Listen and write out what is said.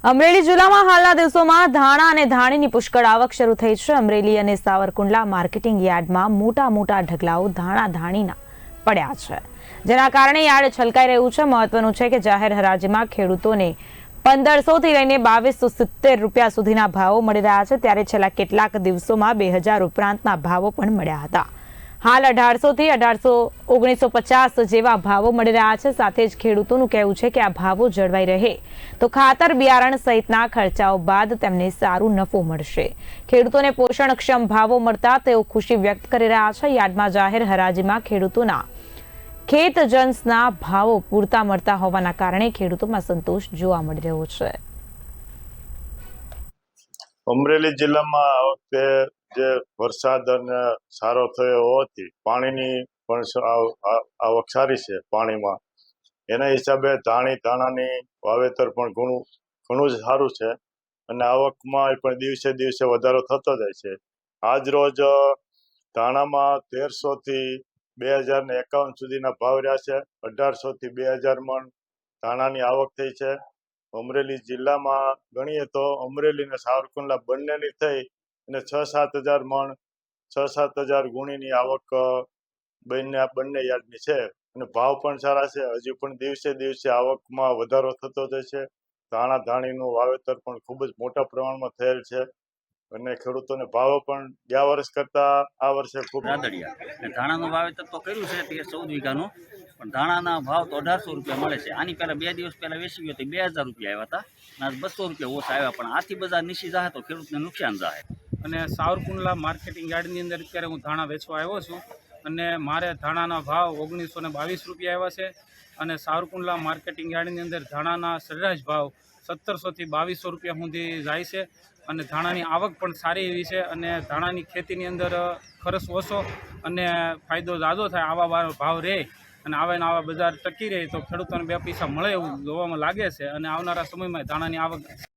અમરેલી જિલ્લામાં હાલના દિવસોમાં ધાણા અને ધાણીની પુષ્કળ આવક શરૂ થઈ છે। અમરેલી અને સાવરકુંડલા માર્કેટિંગ યાર્ડમાં મોટા મોટા ઢગલાઓ ધાણા ધાણીના પડ્યા છે, જેના કારણે યાર્ડ છલકાઈ રહ્યું છે। મહત્વનું છે કે જાહેર હરાજીમાં ખેડૂતોને 1500 થી લઈને 2270 રૂપિયા સુધીના ભાવો મળી રહ્યા છે, ત્યારે છેલ્લા કેટલાક દિવસોમાં 2000 ઉપરાંતના ભાવો પણ મળ્યા હતા। हाल 1800 થી 1950 જેવા ભાવો મળી રહ્યા છે। સાથે જ ખેડૂતોનું કહેવું છે કે આ ભાવો જળવાઈ રહે તો ખાતર બિયારણ સહિતના ખર્ચાઓ બાદ તેમને સારું નફો મળશે। ખેડૂતોને પોષણક્ષમ ભાવો મળતા તેઓ ખુશી વ્યક્ત કરી રહ્યા છે। યાર્ડમાં જાહેર હરાજીમાં ખેડૂતોના ખેત જન્સના ભાવો પૂરતા મળતા હોવાના કારણે ખેડૂતોમાં સંતોષ જોવા મળી રહ્યો છે। અમરેલી જિલ્લામાં આ વખતે જે વરસાદ અને સારો થયો હોવાથી પાણીની પણ આવક સારી છે। પાણીમાં એના હિસાબે ધાણાની વાવેતર પણ ઘણું જ સારું છે અને આવકમાં પણ દિવસે દિવસે વધારો થતો જાય છે। આજ રોજ ધાણામાં 1300 થી 2051 સુધીના ભાવ રહ્યા છે। 1800 થી 2000 મણ ધાણાની આવક થઈ છે। અમરેલી જિલ્લામાં ગણીએ તો અમરેલી અને સાવરકુંડલા બંનેની થઈ અને 6-7 હજાર મણ 6-7 હજાર ગુણીની આવક બંને યાર્ડની છે અને ભાવ પણ સારા છે। હજી પણ દિવસે દિવસે આવકમાં વધારો થતો જાય છે। ધાણીનું વાવેતર પણ ખૂબ જ મોટા પ્રમાણમાં થયેલ છે અને ખેડૂતોને ભાવો પણ ગયા વર્ષ કરતા આ વર્ષે ખૂબ ધાણાનું વાવેતર તો કર્યું છે 14 વીઘાનું, પણ ધાણાના ભાવ તો 1800 રૂપિયા મળે છે। આની પહેલાં 2 દિવસ પહેલાં વેચી ગયો તો 2000 રૂપિયા આવ્યા હતા અને 200 રૂપિયા ઓછા આવ્યા, પણ આથી બજાર નીચી જાય તો ખેડૂતને નુકસાન જાય। અને સાવરકુંડલા માર્કેટિંગ યાર્ડની અંદર અત્યારે હું ધાણા વેચવા આવ્યો છું અને મારે ધાણાના ભાવ 1922 રૂપિયા આવ્યા છે અને સાવરકુંડલા માર્કેટિંગ યાર્ડની અંદર ધાણાના સરેરાશ ભાવ 1700 થી 2200 રૂપિયા સુધી જાય છે અને ધાણાની આવક પણ સારી એવી છે અને ધાણાની ખેતીની અંદર ખર્ચ ઓછો અને ફાયદો ઝાઝો થાય આવા ભાવ રહે અને આવા બજાર ટકી રહે તો ખેડૂતોને 2 પૈસા મળે એવું જોવામાં લાગે છે અને આવનારા સમયમાં ધાણાની આવક